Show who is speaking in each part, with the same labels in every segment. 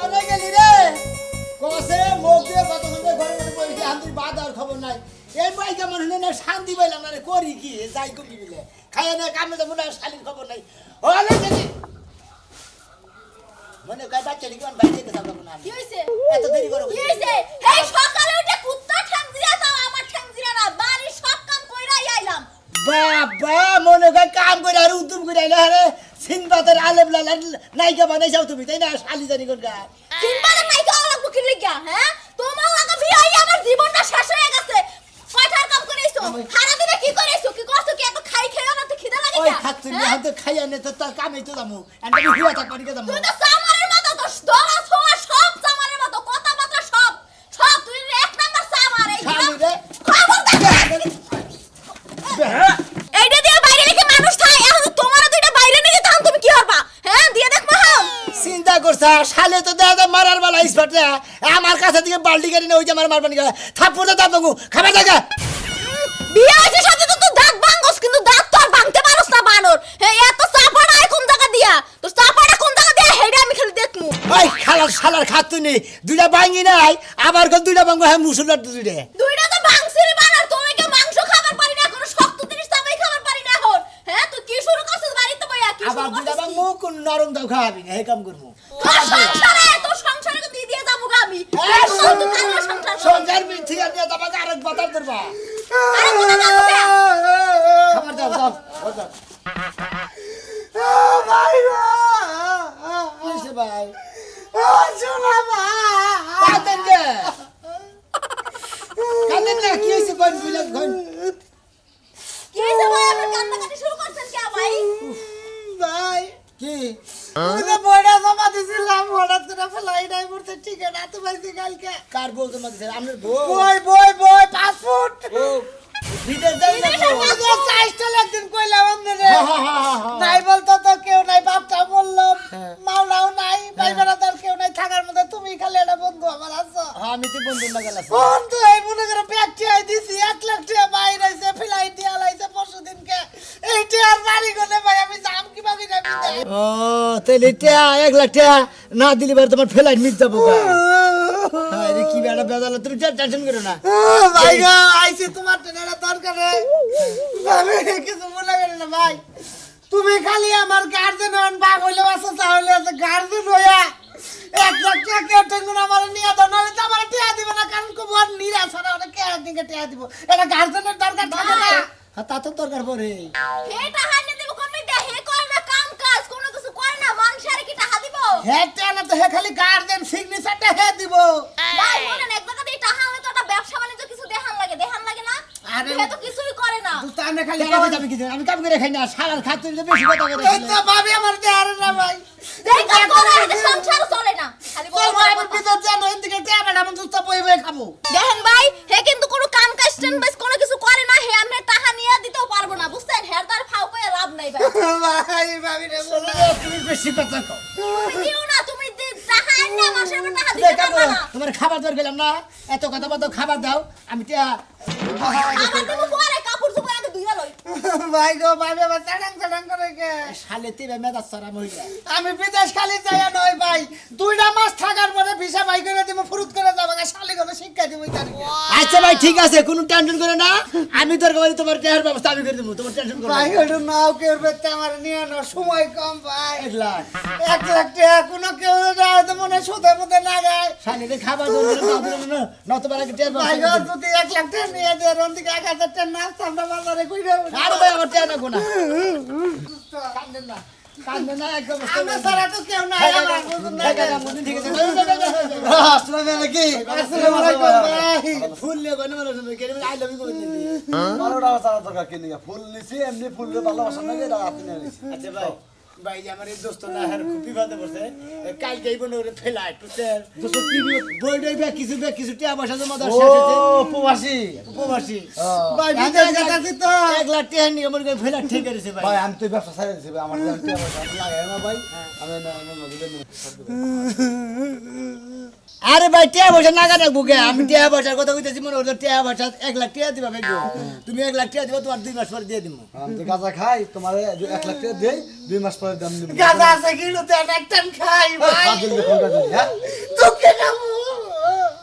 Speaker 1: কোনে গেলি রে কসে মুখ দিয়ে কত সুন্দর ঘরে ঘরে বসে হান্দির বাদ আর খবর নাই এই মাই কেমন হলে না শান্তি পাইলাম না রে করি কি যাই করি বলে খাইয়া না কামে তো মনে শালির খবর নাই ওলে গেলি মনে কয় বাচ্চা কেমন বাইরে যেতে যাবো না
Speaker 2: কি হইছে
Speaker 1: এত দেরি করে
Speaker 2: কি হইছে এই সকালে উঠে কুত্তা ঠাংজিরা দাও আমার ঠাংজিরা না বাড়ি সব কাম কইরাই আইলাম
Speaker 1: বাবা মনে কয় কাম করে আর উদ্যম করে আইলা রে সিনবাতের আলেম লালা নায়িকা বানাইছাও তুমি তাই না শালি জানি কোন গা
Speaker 2: সিনবাদের নায়িকা লাগবো কি লিগা হ্যাঁ তোমার লাগা বিয়াই আমার জীবনটা শেষ হয়ে গেছে কয়টার কাম করেছো সারা দিনে কি করেছো কি করছো কি এত খাই খেয়ে না তো খিদা লাগে
Speaker 1: ওই খাচ্ছি না হাতে খাইয়া নে তো তার কামই তো দামু আমি হুয়া থাক পারি কে দামু
Speaker 2: তুই তো সামারের মতো তো দরা ছোয়া সব সামারের মতো কথা বাতা সব সব তুই এক নাম্বার সামার এই
Speaker 1: শালি রে
Speaker 2: খবর এইটা দিয়ে বাইরে রেখে মানুষ থাকে এখন তোমার দুইটা বাইরে নিয়ে তখন তুমি কি করবা হ্যাঁ দিয়ে দেখ মাহাম
Speaker 1: চিন্তা করছ শালে তো দাদা মারার বালা স্পট রে আমার কাছে থেকে বালতি গাড়ি না ওই যে আমার মারবানি গেল থাপ্পড় তো দাদা খাবে জায়গা
Speaker 2: বিয়ে হয়েছে সাথে তো তুই দাঁত ভাঙস কিন্তু দাঁত তো আর ভাঙতে পারোস না বানর হ্যাঁ এত চাপাড়া আয় কোন জায়গা দিয়া তো চাপাড়া কোন জায়গা দিয়া হেডা আমি খালি দেখমু
Speaker 1: ওই শালার খাতুনি দুইটা ভাঙি নাই আবার কোন দুইটা ভাঙবো হ্যাঁ মুসুলার দুইটা
Speaker 2: দুইটা তো ভাঙছিলি বানর তুমি কি মাংস খাবার পারি না কোনো শক্ত জিনিস চাপাই খাবার পারি না এখন হ্যাঁ তুই কি শুরু করছিস বাড়িতে বইয়া কি
Speaker 1: আবার
Speaker 2: শুরু
Speaker 1: দুইটা
Speaker 2: করছিস
Speaker 1: ভাঙবো কোন নরম দাও খাওয়াবি না এই কাম করবো
Speaker 2: তোর সংসারে তো দিয়ে যাবো গা আমি
Speaker 1: সংসার মিথ্যি আর নিয়ে তোমাকে আরেক বাতার ধরবা
Speaker 2: আরে কোথা যাবো কে
Speaker 1: খাবার দাও দাও দাও
Speaker 3: ভাই
Speaker 1: কিসে ভাই
Speaker 3: শোনা
Speaker 1: কাঁদেন কে কাঁদেন না কি হয়েছে কোন বুঝলেন কোন
Speaker 2: কি হইছে ভাই আপনি কান্নাকাটি শুরু করছেন কে ভাই
Speaker 3: ভাই
Speaker 1: কি
Speaker 3: ওটা বড়া জমা দিছিলাম হঠাৎ করে ফেলাই নাই পড়তে ঠিক আছে তো ভাই কালকে
Speaker 1: কার বউ তোমাকে দিছে আপনার বউ
Speaker 3: বই 5 ফুট
Speaker 1: ও বিদেশ যাই না
Speaker 3: আগে চাইস্টল একদিন কইলাম আপনারে
Speaker 1: হ্যাঁ
Speaker 3: নাই বলতো তো কেউ নাই বাপটা বললাম
Speaker 1: হ্যাঁ।
Speaker 3: মাওলাও নাই ভাই বেড়াদার কেউ নাই থাকার মধ্যে তুমি খালি একটা বন্ধু আমার আছো
Speaker 1: আমি তো বন্ধু না গেলাম
Speaker 3: বন্ধু এই মনে করে ব্যাগটি আই দিছি 1 লাখ টাকা বাইরে আইছে ফ্লাইট দিয়া লাইছে পরশুদিনকে এইটা আর বাড়ি গলে ভাই আমি জাম কি ভাবি না বিদায়
Speaker 1: ও তাহলে টিয়া 1 লাখ টাকা না দিলে বার তোমার ফ্লাইট মিস যাবো গা আরে কি বেড়া বেদালা তুমি টেনশন করো না
Speaker 3: ভাই গো আইছি তোমার টেনের দরকার নেই আমি কিছু মনে করি না ভাই তুমি খালি আমার গার্জেন হন বাপ হইলে বাসা চাইলে গার্জেন হইয়া 1 লাখ টাকা কেউ টেনশন আমার নিয়ে দাও নাহলে তো আমার টিয়া দিবে না কারণ খুব আর নিরাশ আর ওটা কে দিকে টিয়া দিব এটা গার্জেনের দরকার থাকে না
Speaker 1: হ্যাঁ তা তো দরকার পড়ে
Speaker 2: হেটা হাইনে দেব কোন মিটা হে করে না কাম কাজ কোনো কিছু করে না মানুষের কি টাকা দিব
Speaker 3: হ্যাঁ টিয়া না তো হে খালি গার্জেন সিগনেচারটা হে দিব
Speaker 2: ভাই বলেন এক টাকা দিয়ে টাকা হলে তো একটা ব্যবসা বাণিজ্য কিছু দেখান লাগে না
Speaker 3: আরে
Speaker 2: হে তো কিছুই করে না
Speaker 3: দুস্তানে খালি
Speaker 1: আমি কাম করে খাই না সারার খাতে বেশি কথা করে
Speaker 3: এই তো ভাবি আমার দেয়ারে না ভাই
Speaker 2: এই কাজ করে এটা সংসার চলে না খালি
Speaker 3: চল ভাই আমি ভিতর জানো এদিকে টিয়া ম্যাডাম দুস্তা বই বই খাবো
Speaker 2: দেখেন ভাই হে কিন্তু কোনো কাম কাজ স্ট্যান্ড বাইস কোনো কিছু করে না হে আমরা টাকা নিয়ে দিতেও পারবো না বুঝছেন হে তার ফাও করে লাভ নাই ভাই
Speaker 3: ভাই ভাবি রে বলো
Speaker 1: তুমি বেশি কথা কও
Speaker 2: তুমি দিও না তুমি টাকা আননা মাসে আমরা টাকা দিতে পারবো না
Speaker 1: তোমার খাবার দর গেলাম না এত কথা বলতো খাবার দাও আমি টিয়া
Speaker 2: আমার দেবো পরে কাপড় চোপড় আগে ধুইয়া লই
Speaker 3: ভাই গো ভাবি আমার চাড়াং করে কে
Speaker 1: শালে তিবে মেজাজ সারা মহিলা
Speaker 3: আমি বিদেশ খালি যাইয়া নয় ভাই 2টা মাস থাকার পরে ভিসা বাই করে দিব ফুরুত করে যাব শালি গো শিক্ষা দিব তারিখ
Speaker 1: আচ্ছা ভাই ঠিক আছে কোনো টেনশন করে না আমি তোর কাছে তোমার টিয়ার ব্যবস্থা আমি করে দেবো তোমার টেনশন করো
Speaker 3: ভাই ওটা নাও কেউ বেতে আমার নিয়ে না সময় কম ভাই
Speaker 1: 1 লাখ
Speaker 3: 1 লাখ টাকা কোনো কেউ তো মনে সুদে মুদে না গায়
Speaker 1: শালে খাবার দর গেলাম না না তোমার আগে টিয়ার
Speaker 3: ভাই গো
Speaker 1: ব্যবস্থা
Speaker 3: যদি 1 লাখ টাকা নিয়ে দিয়ে রন্দিকে 1000 টাকা নাস্তা আমরা বাজারে কইরা
Speaker 1: আর ভাই আমার টিয়া না কোনা কান্দেন না কান্দেন না একদম
Speaker 3: আমরা সারা তো কেউ নাই আমার বুঝুন না
Speaker 1: ঠিক আছে
Speaker 3: আসসালামু আলাইকুম আসসালামু আলাইকুম ভাই
Speaker 1: ফুল নিয়ে গনে মানে কেন আই লাভ ইউ করে দিলি
Speaker 4: বারোটা বাজার দরকার কিনে ফুল নিছি এমনি ফুল ভালোবাসা লাগে এটা হাতে নিয়ে নিছি
Speaker 1: আচ্ছা ভাই ভাই যে আমার এই দোস্ত না হার খুব বিপদে পড়ছে কাল যাইব না ওরে ফেলাই টুসের দোস্ত কি বই ডই ব্যাগ কিছু টিয়া পয়সা জমা দাও শেষ হইছে
Speaker 4: উপবাসী
Speaker 1: উপবাসী
Speaker 3: ভাই বিদেশ গেছি তো
Speaker 1: 1 লাখ টাকা নিয়ে আমার ফেলা ঠিক করেছে ভাই
Speaker 4: ভাই আমি তো এই ব্যবসা ছাড়ে দিছি ভাই আমার জান টিয়া পয়সা লাগে না ভাই আমি না আমি মগিলে
Speaker 1: আরে ভাই টিয়া পয়সা নাগা রাখবো কে আমি টিয়া পয়সার কথা কইতেছি মনে করছো টিয়া পয়সা 1 লাখ টিয়া দিবা ভাই তুমি 1 লাখ টিয়া দিবা তোমার 2 মাস পরে দিয়ে দিবো
Speaker 4: আমি তো গাঁজা খাই তোমার 1 লাখ টাকা দেই 2 মাস পরে দাম দিব
Speaker 3: গাঁজা আছে কিন্তু তো একটা খাই ভাই
Speaker 4: কাজল দেখুন কাজল হ্যাঁ
Speaker 3: তোকে খাবো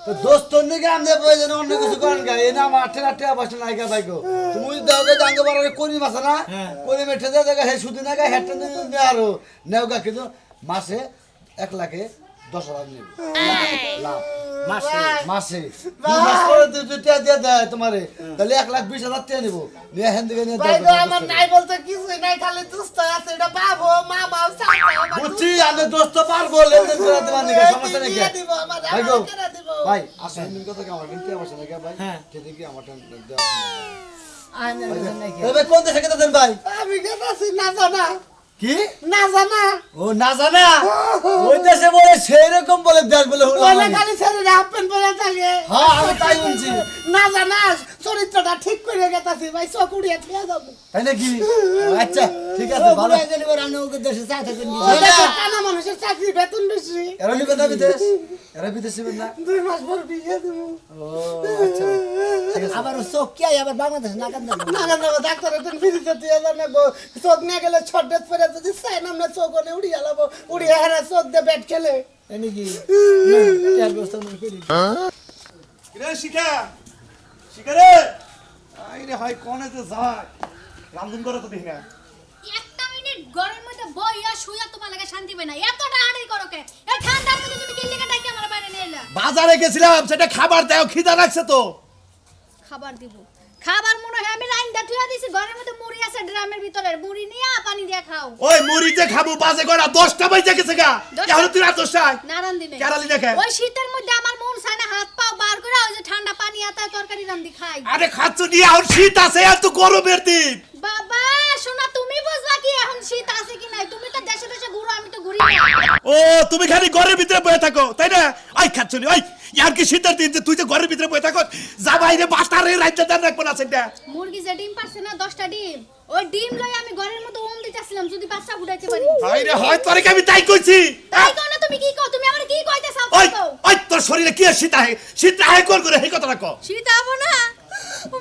Speaker 4: তো দোস্ত নিকে আমনে প্রয়োজন অন্য কিছু করেন গা এই না আমার 8 লাখ টাকা বসে নাই গা ভাইগো তুমি দাওগে জাঙ্গে বারে করি মাছ না করি মেঠে দে জায়গা হে সুদি না গা হেটে নে আরো নেওগা কিন্তু মাসে 1 লাখে 10,000 নেব লাভ
Speaker 1: মাসে
Speaker 4: মাসে 2 মাস পরে তুই টাকা দিয়ে দেয় তোমারে তাহলে 1,20,000 টাকা নিব নিয়ে হেন দিকে নিয়ে
Speaker 3: ভাই গো আমার নাই বলতে কিছুই নাই খালি দুষ্ট আছে এটা বাবু মা বাবা সাথে
Speaker 4: বুঝছি আমি দোস্ত পারবো লেনদেন করে দেবার নিকে সমস্যা নেই
Speaker 3: দিয়ে দিব আমার
Speaker 4: ভাই গো
Speaker 3: কেন দিব
Speaker 4: ভাই আসলে তুমি কথা কি আমার কিনতে বসে নাকি ভাই
Speaker 1: হ্যাঁ।
Speaker 4: ঠিক কি আমার টান দেওয়া
Speaker 1: আনে নাকি
Speaker 4: তবে কোন দেশে কেটে দেন ভাই
Speaker 3: আমি গেছি না জানা
Speaker 4: কি
Speaker 3: না জানা
Speaker 4: ও না জানা ওই দেশে বলে সেই রকম বলে দেশ বলে হলো
Speaker 3: ওলা খালি ছেড়ে হাফ প্যান্ট পরে থাকে
Speaker 4: হ্যাঁ আমি তাই বলছি
Speaker 3: না জানা চরিত্রটা ঠিক করে গেতাছি ভাই চোখ উড়িয়ে দিয়ে যাবো
Speaker 4: তাই নাকি আচ্ছা ঠিক আছে ভালো
Speaker 1: ভালো জানি বড় আমি ওকে দেশে চা থাকেন
Speaker 3: ওই দেখো কানা মানুষের চাকরি বেতন বেশি
Speaker 4: এরা নিবে না বিদেশ এরা বিদেশে না
Speaker 3: 2 মাস পর বিয়ে দেবো
Speaker 4: ও আচ্ছা ঠিক আছে
Speaker 1: আবার চোখ কি আবার বাংলাদেশ নাকান দেবো
Speaker 3: না না না ডাক্তার এখন ফিরিতে দিয়ে নেবো চোখ নিয়ে গেলে ছট্টেস পরে যদি চাই না আমরা চোখ ওনে উড়িয়ে লাবো উড়িয়ে হারা চোখ দিয়ে ব্যাট খেলে
Speaker 1: নাকি টিয়ার ব্যবস্থা করি
Speaker 5: রে শিখা শিখা রে আইরে ভাই কোনে যে যায় রামধুন করে তো দেখি না
Speaker 2: একটা মিনিট ঘরের মধ্যে বইয়া শুইয়া তোমার লাগে শান্তি পাই না এতটা আড়াই করো কে এই ঠান্ডার মধ্যে তুমি কি লেগে ডাকি আমার বাইরে নিয়ে এলা
Speaker 5: বাজারে গেছিলাম সেটা খাবার দাও খিদা লাগছে তো
Speaker 2: খাবার দিব খাবার মনে হয় আমি রাইন্দা থুয়া দিছি ঘরের মধ্যে মুড়ি আছে ড্রামের ভিতরে মুড়ি নিয়া পানি দিয়া খাও
Speaker 5: ওই মুড়িতে খাবো বাজে করা 10টা বাজে গেছে গা
Speaker 2: দশটা?
Speaker 5: এখন তুই রাত 10টায়
Speaker 2: নারান দিনে
Speaker 5: কেরালি দেখে
Speaker 2: ওই শীতের মধ্যে আমার মন চায় না হাত পা বার করে ওই যে ঠান্ডা পানি আতায় তরকারি রান্দি খাই
Speaker 5: আরে খাচ্ছ নিয়ে এখন শীত আছে এত গরমের দিন
Speaker 2: বাবা শোনা তুমি বুঝবা কি এখন শীত আছে কি নাই তুমি তো দেশে দেশে ঘুরো আমি তো ঘুরি না
Speaker 5: ও তুমি খালি ঘরের ভিতরে বসে থাকো তাই না আই খাচ্ছ নি ওই ইয়ার কি শীতের দিন যে তুই যে ঘরের ভিতরে বসে থাকো যা বাইরে বাস্তারে রাইতে দেন রাখবো না সেটা
Speaker 2: মুরগি যে ডিম পারছে না 10টা ডিম ওই ডিম লই আমি ঘরের মধ্যে ওম দিতেছিলাম যদি বাচ্চা ফুটাইতে পারি
Speaker 5: আইরে হয় তোরে কি আমি তাই কইছি
Speaker 2: তাই কোন তুমি কি কও তুমি আমার কি কইতে চাও
Speaker 5: ওই
Speaker 2: কও
Speaker 5: ওই তোর শরীরে কি শীত আহে কোন করে এই কথাটা কও
Speaker 2: শীত আবো না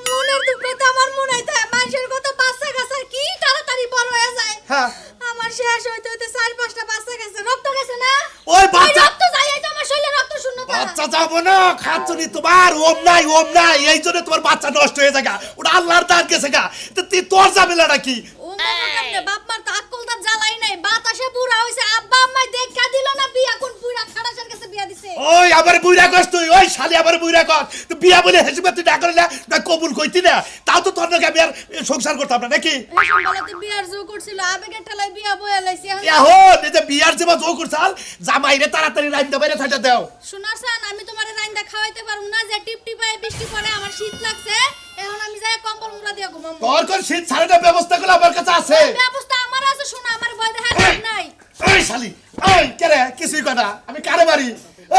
Speaker 2: মনের দুঃখে তো আমার মনে হইতে মানুষের কত বাচ্চা কাছে কি তাড়াতাড়ি বড় হয়ে যায়
Speaker 5: হ্যাঁ
Speaker 2: আমার শেষ হইতে হইতে 4-5টা বাচ্চা গেছে রক্ত গেছে না
Speaker 5: ওই বাচ্চা
Speaker 2: রক্ত যাই তো আমার শরীরে রক্ত শূন্যতা
Speaker 5: বাচ্চা যাবো না খাচ্ছ নি তোমার ওম নাই এই জন্য তোমার বাচ্চা নষ্ট হয়ে যায় গা। ওটা আল্লাহর দান গেছে গা তো তুই তোর ঝামেলাটা কি
Speaker 2: ও মামা কেমনে বাপ মার তো আকলটা জ্বালাই নাই বাতাসে বুড়া হইছে আব্বা আম্মাই দেখা দিল না বিয়া কোন পুরা খাড়াসের কাছে বিয়া দিছে
Speaker 5: ওই আবার বুইরা কস তুই ওই শালি আবার বুইরা কস তো বিয়া বলে হেসে তুই ডাক করলে না কবুল কইতি না তাও তো তোর নাকি আমি আর সংসার করতাম না নাকি
Speaker 2: এখন বেলাতে বিয়ার জো করছিল আবেগের ঠেলায় বিয়া বয়ে লাইছে
Speaker 5: এখন এই যে বিয়ার যে জো করছাল জামাইরে তাড়াতাড়ি রাইন দে বাইরে থাকা দাও
Speaker 2: শোনাছেন আমি তোমারে রাইন্দা খাওয়াইতে পারুম না যে টিপটি পায়ে বৃষ্টি পড়ে আমার শীত লাগছে এখন আমি যাই কম্বল মুড়া দিয়া ঘুমাবো
Speaker 5: তোর কোন শীত ছাড়ানোর ব্যবস্থা গুলো আমার কাছে আছে
Speaker 2: ওই ব্যবস্থা আমার আছে শোনা আমার ভয় দেখা নাই
Speaker 5: ওই শালি ওই কেরে কিছুই কথা আমি কারে মারি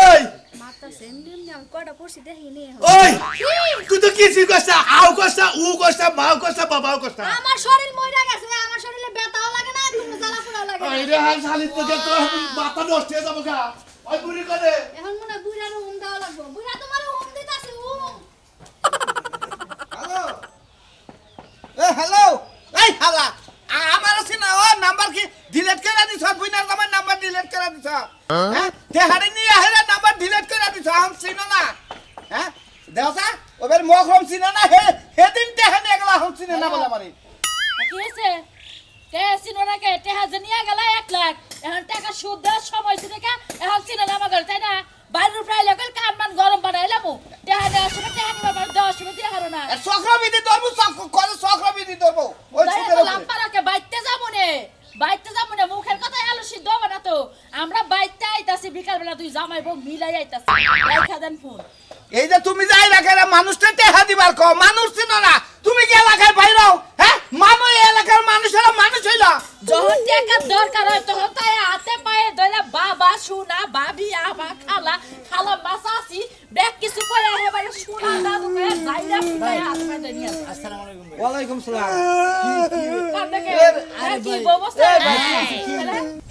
Speaker 5: ওই
Speaker 2: মাথা সেন্ডিম আমি কয়টা পড়ছি দেখিনি
Speaker 5: ওই তুই তো কিছুই কষ্ট আও কষ্ট উ কষ্ট মাও কষ্ট বাবাও কষ্ট
Speaker 2: আমার শরীর মইরা গেছে আমার শরীরে ব্যথাও লাগে না কোনো জ্বালা পোড়াও লাগে না
Speaker 5: ওই রে হাল শালি তো তো মাথা নষ্ট হয়ে যাবো গা ওই বুড়ি করে
Speaker 2: এখন মনে হয় বুইড়ার হুম দেওয়া লাগবে বুইড়া তোমার হুম দিতাছে হুম
Speaker 3: হ্যালো হ্যালো এই হালা আমার আছে না ও নাম্বার কি ডিলিট করে দিছ বুইনার আমার নাম্বার ডিলিট করে দিছ হ্যাঁ তে হাড়ি নিয়ে হেরা নাম্বার ডিলিট করে দিছ আম চিনো না হ্যাঁ দেওসা ওবের মখরম চিনো না হে দিন তে হেনে গলা হম চিনো না বলে মারি
Speaker 6: কিছে তে সিনোরা কে তে হাজনিয়া গেল 1 লাখ এখন টাকা সুদ দেওয়ার সময় ছিল কা এখন সিনোরা আমার ঘর তাই না বাইরের প্রায় লাগল কানমান গরম বানাইলাম তে হাজা আসলে তে হাজা বাবার 10 মিনিট হারো না
Speaker 3: চক্রবিধি ধরবো চক্রবিধি ধরবো ওই
Speaker 6: তাই
Speaker 3: শীতের
Speaker 6: তো
Speaker 3: উপরে।
Speaker 6: লাম্পারাকে বাইতে যাবো নে মুখের কথা আলু সিদ্ধ হবে না তো আমরা বাইতে আইতাছি বিকাল বেলা তুই জামাই বউ মিলাই আইতাছি রাইখা দেন ফোন
Speaker 3: এই যে তুমি যাই রাখে মানুষটা টেহা দিবার কো মানুষ চিনো না তুমি কি এলাকায় বাইরাও হ্যাঁ মামু এই এলাকার মানুষেরা মানুষ হইল
Speaker 6: যখন টাকার দরকার হয় তখন তাই হাতে পায়ে ধরে বাবা সোনা ভাবি আমা খালা খালা মাসাসি ব্যাগ কিছু করে এবারে সোনা দাদু করে যাইরা ফুটায় হাত পায়ে ধরে নিয়ে আসে।
Speaker 1: আসসালামু আলাইকুম ভাই।
Speaker 3: ওয়ালাইকুম সালাম
Speaker 6: কার দেখে কি ব্যবস্থা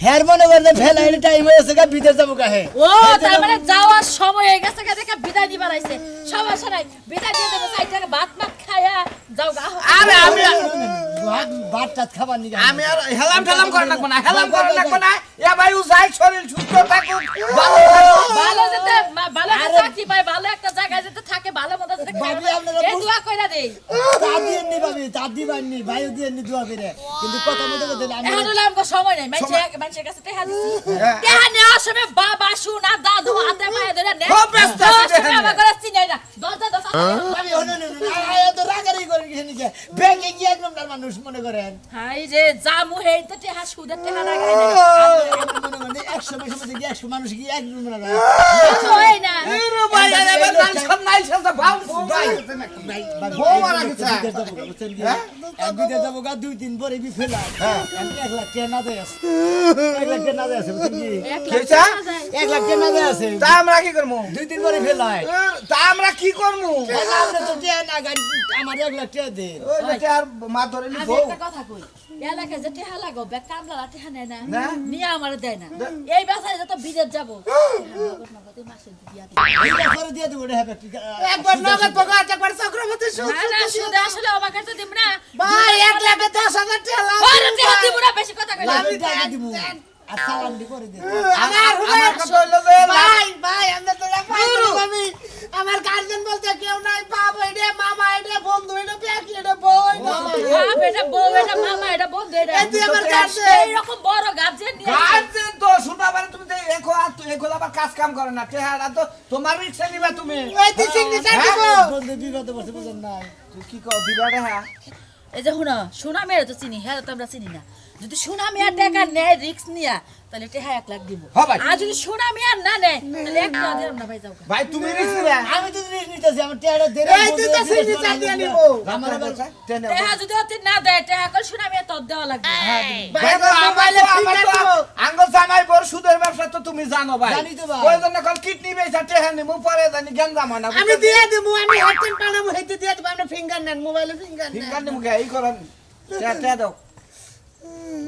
Speaker 1: হ্যার মনে করতে ফেলাইলে টাইম হয়েছে গা বিদেশ যাবো কাহে
Speaker 6: ও তার মানে যাওয়ার সময় হয়ে গেছে দেখে বিদায় দিবার আইছে সমস্যা নাই বিদায় দিয়ে দেবো সাইড থেকে ভাত মাত খায়া যাও গা
Speaker 3: আরে আমি
Speaker 1: ভাত টাত খাবার নিয়ে
Speaker 3: আমি আর হেলাম ঠেলাম করে রাখবো না হেলাম করে রাখবো না এ ভাই ও যাই শরীর সুস্থ থাকুক ভালো থাকুক
Speaker 6: ভালো যেতে ভালো একটা চাকরি পায় ভালো একটা জায়গায় যেতে থাকে ভালো মতো যেতে
Speaker 1: ভাবি, আপনারা
Speaker 6: এই দোয়া কইরা দেই
Speaker 1: তা দিয়ে নি ভাবি তা দিবানি ভাইও দিয়ে নি দোয়া করে কিন্তু কথা মতো বলতে আমি
Speaker 6: এখন হলো আমাকে সময় নেই মানুষের কাছে টেহা দিছি টেহা নেওয়ার সময় বাবা সোনা দাদু হাতে পায়ে ধরে নে
Speaker 3: খুব ব্যস্ত আছি
Speaker 6: তুমি আমার ঘরে চিনাই না দরজা দরজা
Speaker 1: ভাবি হনে তো রাগারি করে গেছে নিজে ব্যাংকে গিয়ে একদম তার মানুষ মনে করেন
Speaker 6: হাই রে জামু হেই তো টেহা সুদের টেহা লাগাই না
Speaker 1: মনে মনে 100 পয়সা মধ্যে 100 মানুষ গিয়ে একদম মনে করে
Speaker 6: হয় না
Speaker 3: এরে ভাই আরে বাল সব নাই সব ভাও ভাই বউ মারা গেছে
Speaker 1: এক বিদেশ যাবো গা 2-3 পরে বি ফেলা 1 লাখ টাকা না দেয় 1 লাখ টাকা না দেয় বুঝছেন কি
Speaker 3: কেছা
Speaker 1: 1 লাখ টাকা না দেয় আছে
Speaker 3: তা আমরা কি করব
Speaker 1: 2-3 পরে ফেলায়
Speaker 3: তা আমরা কি করব
Speaker 1: আপনি তো দেন না গাড়ি আমার 1 লাখ টাকা দেন
Speaker 3: ওই বেটা আর মা ধরে নি
Speaker 6: আমি
Speaker 3: বউ
Speaker 6: একটা কথা কই এলাকায় যে টেহা লাগো বে কামলা টেহা নেয় না
Speaker 3: না।
Speaker 6: নিয়ে আমার দেয় না এই বাসায় যত বিদেশ যাবো নগদ মাসে দিয়া দিই
Speaker 1: এইটা করে দিয়ে দেবো রে হ্যাঁ
Speaker 3: একবার নগদ বগা একবার চক্রবর্তী সুদ
Speaker 6: না না সুদে আসলে আমার কাছে দিব না
Speaker 3: ভাই 1 লাখ 10,000 টাকা লাভ
Speaker 6: ওরে টেহা দিব না বেশি কথা কইলা
Speaker 1: আমি দিব আর সালাম দি করে দেব
Speaker 3: আমার কথা হইলো যে ভাই আমরা তো আমি আমার গার্জেন বলতে কেউ নাই বাবা এডে মামা এডে বন্ধু এডে প্যাকি এডে বই
Speaker 6: বাপ এটা বউ এটা মামা এটা বন্ধু এটা
Speaker 3: এই তুই আমার গার্জেন
Speaker 6: এইরকম বড় গার্জেন নিয়ে
Speaker 3: গার্জেন তো শুনা মানে তুমি তো এখো আর তুই এখো আবার কাজ কাম করে না টেহারা তো তোমার রিক্সা নিবা তুমি এই তুই সিগনেচার দিব
Speaker 1: বন্ধু বিগত বসে বুঝেন নাই
Speaker 3: তুই কি কও দিবা রে হ্যাঁ
Speaker 6: এই যে সোনা মেয়ে তো চিনি হ্যাঁ তো আমরা চিনি না যদি সোনা মেয়ের টাকা নেয় রিক্স নিয়া তাহলে টেহা 1 লাখ দিব
Speaker 3: হ্যাঁ ভাই।
Speaker 6: আর যদি সোনা মেয়ের না নেয় তাহলে 1 টাকা দিলাম না ভাই যাও
Speaker 3: ভাই তুমি রিক্স নিবা
Speaker 1: আমি তো জিনিস নিতেছি আমার টেয়ারে দেরে
Speaker 3: এই তুই তো সিগনেচার দিয়ে নিব
Speaker 1: আমার আবার
Speaker 6: টেহা যদি অতি না দেয় টেহা করে সোনা মেয়ে তোর দেওয়া লাগবে
Speaker 3: ভাই তো মোবাইলে ফিঙ্গার দিব আঙ্গুল জামাই বড় সুদের ব্যবসা তো তুমি জানো ভাই
Speaker 1: জানি তো ভাই।
Speaker 3: ওই জন্য কল কিডনি বেচা টেহা নিমু পরে জানি গেঞ্জাম হয় না
Speaker 7: আমি দিয়ে দেবো আমি হাতের পানাবো হেঁটে দিয়ে দেবো আপনি ফিঙ্গার নেন মোবাইলে ফিঙ্গার নেন
Speaker 3: ফিঙ্গার নিমু গে এই করেন টেহা দাও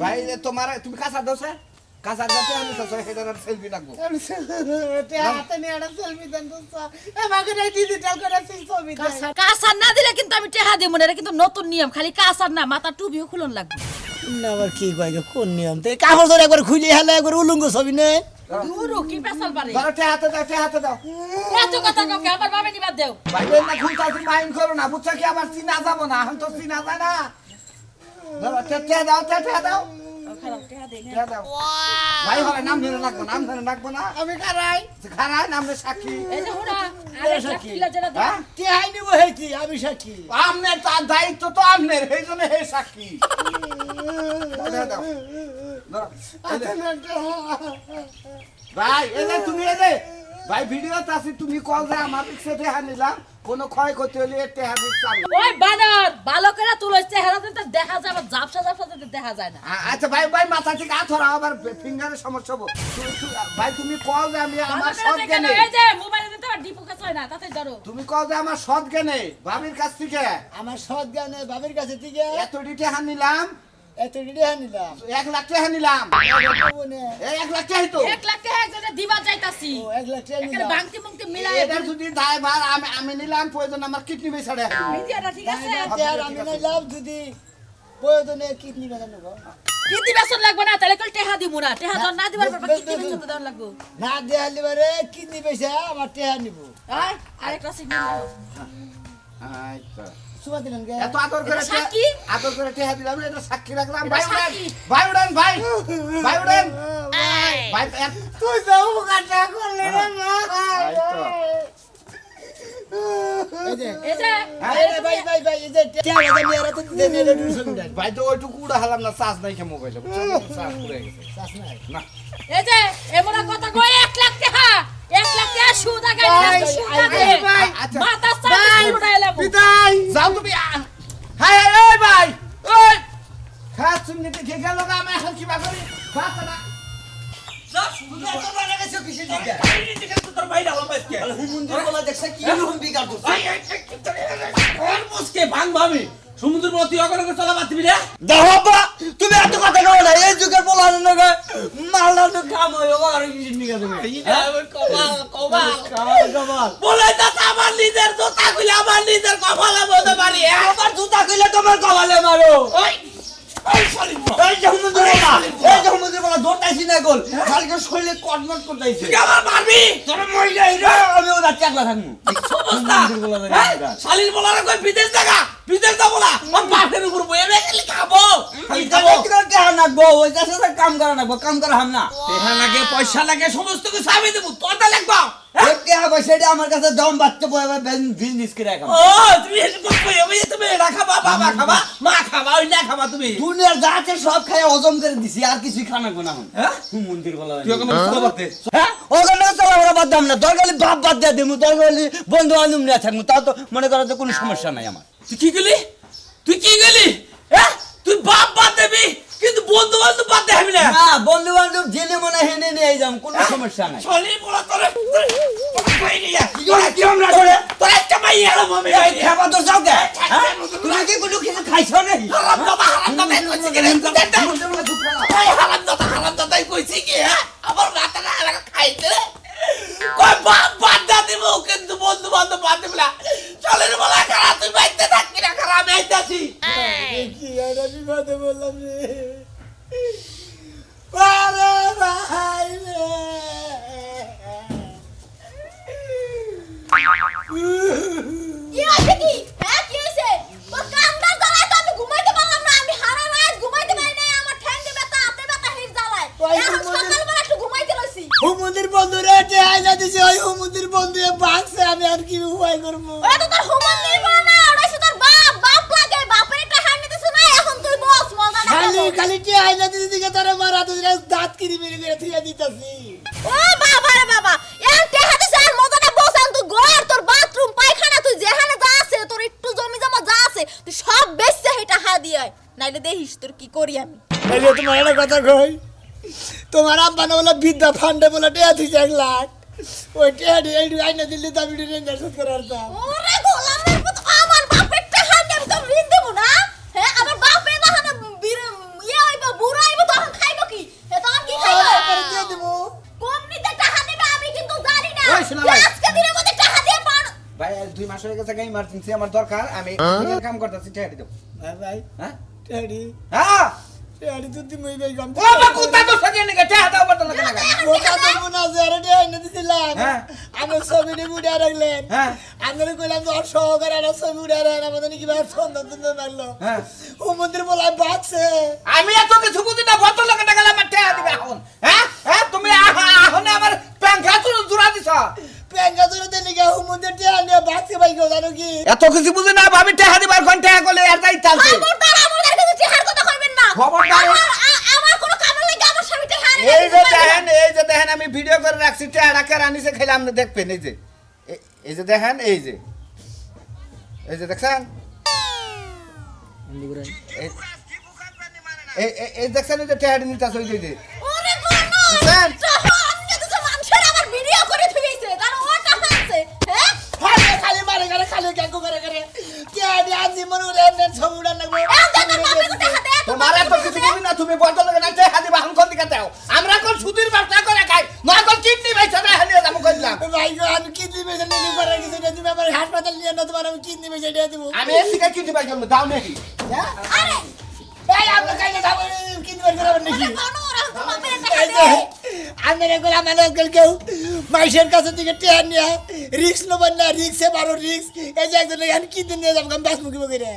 Speaker 3: ভাই তোমার তুমি কাঁচা দাও স্যার কাঁচা দাও আমি তো সেটার সেলফি রাখবো
Speaker 7: হাতে নিয়ে একটা সেলফি দেন তো আমাকে এই ডিজিটাল করে ছবি দেন
Speaker 6: কাসার না দিলে কিন্তু আমি টেহা দিব না এটা কিন্তু নতুন নিয়ম খালি কাসার না মাথা টুপিও খুলন লাগবে
Speaker 1: না আবার কি কয় গো, কোন নিয়ম তো কাপড় ধরে একবার খুলে হেলে একবার উলঙ্গ ছবি নে
Speaker 6: দূর কি পেছাল পারে
Speaker 3: ধরো টেহাতে দাও
Speaker 6: এত কথা কাউকে আমার বাবা নিবাদ দেও
Speaker 3: ভাই বেন না খুলতা তুমি মাইন্ড করো না বুঝছো কি আবার চিনা যাবো না এখন তো চিনা যায় না ধরো টেহা দাও
Speaker 6: খারাপ টেহা দেই না
Speaker 3: টেহা দাও ভাই হলে নাম ধরে রাখবো না
Speaker 7: আমি খারাই
Speaker 3: খারাই নামে সাক্ষী
Speaker 6: এই যে হুনা আরেক লাখ কিলা যেটা দাও
Speaker 3: হ্যাঁ
Speaker 1: টেহাই নিব হেইতি আমি সাক্ষী
Speaker 3: আমনে তার দায়িত্ব তো আমনের এই জন্য হে সাক্ষী টেহা দাও ধরো ভাই এই যে তুমি এই যে ভাই ভিডিওতে আছি তুমি কল যে আমার রিক্সা টেহা নিলাম কোনো ক্ষয় করতে হলে টেহা রিক্সা
Speaker 6: ওই বানর ভালো করে তুলছে চেহারা তো দেখা যায় আবার ঝাপসা তো দেখা যায় না
Speaker 3: আচ্ছা ভাই মাথা থেকে আথরা আবার ফিঙ্গারের সমস্যা হবো ভাই তুমি কল যে আমি আমার
Speaker 6: ভালো করে
Speaker 3: সৎ
Speaker 6: দেখে
Speaker 3: জ্ঞানে
Speaker 6: নাও, এই যে মোবাইলে দিতে আর ডিপু কাছে হয় না তাতে ধরো
Speaker 3: তুমি কল যে আমার সৎ জ্ঞানে ভাবির কাছ থেকে
Speaker 1: আমার সৎ জ্ঞানে বাবির কাছে থেকে
Speaker 3: এত টেহা নিলাম
Speaker 1: এত টেহা নিলাম
Speaker 3: 1 লাখ টাকা নিলাম
Speaker 1: বনে
Speaker 3: এই 1 লাখ টাকাই তো
Speaker 6: 1 লাখ টাকা একজনে দিবা যাইতাছি
Speaker 1: ও 1 লাখ টাকা
Speaker 6: এখানে
Speaker 1: নিলাম
Speaker 6: বাংতি মুংতি মিলাই
Speaker 3: এটা যদি ড্রাইভার আমি নিলাম প্রয়োজন আমার কিডনি বেচারে
Speaker 6: মিডিয়াটা ঠিক আছে
Speaker 1: টেহার আমি নিলাম যদি প্রয়োজনে কিডনি বাজানো গো
Speaker 6: কিডনি বেচন লাগবে না তাহলে কল টেহা দিব না টেহা জন না দিবার পর কিডনি বেচন দেওয়া লাগবে
Speaker 1: না দেয়ালি বারে কিডনি পয়সা আমার টেহা নিব
Speaker 6: আর আরেকটা সিগন্যাল
Speaker 3: আচ্ছা
Speaker 1: সুমা দিলেন গে
Speaker 3: এত আদর করে
Speaker 6: এটা সাক্ষী?
Speaker 3: আদর করে টেহা দিলাম এটা সাক্ষী রাখলাম
Speaker 6: এটা
Speaker 3: ভাই উড়েন
Speaker 6: সাক্ষী।
Speaker 3: ভাই উড়েন ভাই উড়েন ভাই
Speaker 7: তুই যাও কাটা করলে না
Speaker 1: এই যে
Speaker 6: এই যে
Speaker 1: ভাই এই যে টেহা বাজা নিয়ে তো দেন এটা দুশো মিটার
Speaker 3: ভাই তো ওইটুকু উড়া হালাম না চার্জ নাই মোবাইলে চার্জ পুরে গেছে
Speaker 1: চাষ নাই
Speaker 3: না
Speaker 6: এই যে এমন কথা কই 1 লাখ টাকা 1 লাখ টাকা সুদ আগে সুদ আগে
Speaker 3: আচ্ছা
Speaker 6: মাথা সাথে উড়াইলাম
Speaker 7: বিদায়
Speaker 3: যাও তুমি হাই হাই ওই ভাই ওই
Speaker 8: তোর বাইরে হলাম আজকে
Speaker 4: হুমুন্দির বলা দেখছে কি রকম বিকার করছে
Speaker 8: আর বসকে ভাঙবো আমি সমুদ্র প্রতি অগরকে চলা মারবি রে
Speaker 4: দেখো আব্বা তুমি এত কথা কও না এই যুগের পোলার নগে মালদা তো কাম হইও আর কিছু নিগা তুমি
Speaker 8: কমাল কমাল
Speaker 4: কামাল
Speaker 8: বলে তো আমার নিজের জুতা খুলে আমার নিজের কপালে বলতে পারি
Speaker 4: আমার জুতা কইলে তোমার কপালে মারো
Speaker 8: ওই ওই শালিম
Speaker 4: এই যে হুমুন্দির বলা দৌড়াইছি না গোল কালকে শরীরে কটমট করতেইছে
Speaker 8: তুই আমার মারবি
Speaker 4: তোর মইলা ইরা আমি ওটা চাকলা থাকমু
Speaker 8: অবস্থা শালির বলার কই বিদেশ যাবো না আমার বাপের উপর বইয়ে গেলে খাবো
Speaker 4: খালি খাবো কি আর নাকবো ওই দেশে কাম করা নাকবো কাম করা হাম না
Speaker 8: টাকা লাগে পয়সা লাগে সমস্ত কিছু আমি দেবো তোরটা লাগবো
Speaker 4: কে হবে সেটা আমার কাছে দম বাচ্চা বয় বিজনেস করে রাখা
Speaker 8: ও তুমি এসে করবে আমি তুমি রাখাবা বাবা খাবা মা খাবা ওই না খাবা তুমি
Speaker 4: দুনিয়ার যা আছে সব খাই হজম করে দিছি আর কিছুই খানা কোনা হন
Speaker 8: হ্যাঁ
Speaker 4: মন্দির বলা
Speaker 8: তুই ওকে মেরে করতে
Speaker 4: হ্যাঁ ওখানে চলা আমরা বাদ দাম না দরকারি বাপ বাদ দিয়ে দেবো দরকারি বন্ধু বান্ধব নিয়ে থাকবো তাও তো মনে করো যে কোনো সমস্যা নাই আমার
Speaker 8: তুই কি গেলি হ্যাঁ তুই বাপ বাদ দেবি কিন্তু বন্ধু বান্ধব বাদ দেবি না
Speaker 4: না বন্ধু বান্ধব জেনে মনে হেনে নিয়ে যাম কোনো সমস্যা নাই
Speaker 8: শালি বলা তোরে
Speaker 4: কি আমরা করে
Speaker 8: তোর একটা মাই এলো মামি
Speaker 4: এই খাবার তো যাও কে হ্যাঁ? তুমি কি কোনো কিছু খাইছো নাকি
Speaker 8: হারাম দাদা কইছি কি রে হারাম দাদা কইছি কি হ্যাঁ আমার রাতটা লাগা খাইতে কই বাপ বাদ দা দিব কিন্তু বন্ধু বান্ধব বাদ দিবলা চলের বলা খারাপ তুই বাইতে থাকবি না খারাপ আমি আইতাছি
Speaker 1: কি একটা বিপদে বললাম রে আরে ভাই রে
Speaker 2: কি হইছে কি হ্যাঁ কি হইছে তোর কামদার জ্বালায় তো আমি ঘুমাইতে পারলাম না আমি সারা রাত ঘুমাইতে পারি নাই আমার ঠ্যাঙ্গে ব্যথা হাতে ব্যথা হির জ্বালায় এখন সকালবেলা একটু ঘুমাইতে লইছি
Speaker 1: হুমুন্দির বন্ধু রে আইনা দিছে ওই হুমুন্দির বন্ধু ভাগছে আমি আর কি উপায় করবো
Speaker 2: ওটা তো তোর হুমন দিব না ওটা শুধু তোর বাপ লাগে বাপের একটা হান্ডি দিছ না এখন তুই বস মজা না
Speaker 1: খালি খালি আইনা দিছে দিকে তোরে মারা তুই দাঁত কিরি মেরে করে থিয়া দিতাছি
Speaker 2: ও বাবা রে বাবা এর টেহা দিছ আর মজাটা বসান তুই ঘর তোর বাথরুম পায়খানা তুই যেখানে যা আছে তোর একটু জমি জমা যা আছে তুই সব বেচছে হেটা হা দিয়ে নাইলে দেখিস তোর কি করি আমি
Speaker 1: এই যে তোমার একটা কথা কই তোমার আব্বা না বলে বিদ্যা ফান্ডে বলে টেয়া দিছে 1 লাখ ওই টেয়া দিয়ে এই আইনা দিল্লি তো আমি রেঞ্জার শোধ করার তা
Speaker 2: ওরে গোলামের মতো আমার বাপের টেহা আমি তো ঋণ দেব না হ্যাঁ আমার বাপে তখন ইয়ে হইব বুড়া হইব তখন খাইব কি এ তখন কি খাইব
Speaker 1: পরে দিয়ে দেবো
Speaker 2: কোম্পানিতে টাকা দিবে আমি কিন্তু জানি না
Speaker 3: ওই শোনা ভাই।
Speaker 2: আজকে দিনের মধ্যে টাকা দিয়ে পার
Speaker 3: ভাই 2 মাস হয়ে গেছে ইমার্জেন্সি আমার দরকার আমি নিজের কাম করতেছি টেহাটি দাও
Speaker 1: ভাই
Speaker 3: হ্যাঁ
Speaker 1: টেডি
Speaker 3: হ্যাঁ
Speaker 1: টেডি তুই দিমই ভাই গম
Speaker 3: ও বা কুত্তা তো সকে নিকে টেহা দাও বড় লাগে না
Speaker 1: ওটা তো মনে আছে আরে টেয়া এনে দিছিলাম
Speaker 3: হ্যাঁ।
Speaker 1: আমি ছবিটি উঠে রাখলেন
Speaker 3: হ্যাঁ।
Speaker 1: আমি কইলাম যে ওর সহকারে একটা ছবি উঠে রাখেন আমাদের কি ভাই সুন্দর লাগলো
Speaker 3: হ্যাঁ।
Speaker 1: ও মন্দির বলা বাঁচছে
Speaker 3: আমি এত কিছু বুঝি না বড় লাগে টাকা আমার টেহা দিবে এখন হ্যাঁ হ্যাঁ তুমি এখন আমার প্যাঙ্খা চুরু জুরা দিছ
Speaker 1: প্যাঙ্গা ধরে দিলে গিয়ে ও মন্দির টেয়া নিয়ে বাঁচছে ভাই কেউ জানো কি
Speaker 3: এত কিছু বুঝি না ভাবি টেহা দিবার কোন টেহা করলে আর যাই চালছে
Speaker 2: খবরদার আমাদের কাছে চেহার কথা কইবেন না
Speaker 3: খবরদার।
Speaker 2: আমার কোনো কামড় লাগে আমার স্বামী টেহা
Speaker 3: এই যে দেখেন আমি ভিডিও করে রাখছি টেহাটা কেরা নিচে খেলে আপনি দেখবেন এই যে দেখেন এই যে দেখছেন এই দেখছেন এই যে টেহাটি নিতে আসে ওই যে
Speaker 2: ওরে বাবা
Speaker 3: স্যার।
Speaker 2: আমি তো মানুষের আমার ভিডিও করে থুইছে কারণ ও টাকা আছে হ্যাঁ
Speaker 1: খালি মারে করে খালি গ্যাঙ্গ করে টেয়া দিয়ে আজি মনে করে এমনি ছবি উড়ান লাগবে
Speaker 3: তোমার এত কিছু বুঝি না তুমি বড় লাগে না টেহা দিবা হাম কোন দিকে দাও আমরা কোন সুদির ব্যবসা করে খাই নয় কোন কিডনি বেচা না হানিয়ে দাম কইলাম
Speaker 1: ভাই গো আমি কিডনি পেশেন্ট নিয়ে করার কিছু না তুমি আমার হাসপাতাল নিয়ে না তোমার আমি কিডনি পেশেন্ট দিয়ে দেবো
Speaker 3: আমি এর থেকে কিডনি বেচা দাও নাকি
Speaker 2: আরে
Speaker 1: এই আমরা কাইলে যাবো কিডনি বের করাবেন নাকি
Speaker 2: কোনো ওরা বাপের
Speaker 1: এই
Speaker 2: টাকা
Speaker 1: যে
Speaker 2: দে
Speaker 1: আমি রেগুলা মানে কেউ মাইশের কাছে থেকে টেয়া নিয়ে রিক্স নেবেন না রিক্সে বারো রিক্স এই যে একজন কিডনি নিয়ে যাবো আমি বাস মুখি মুখি রে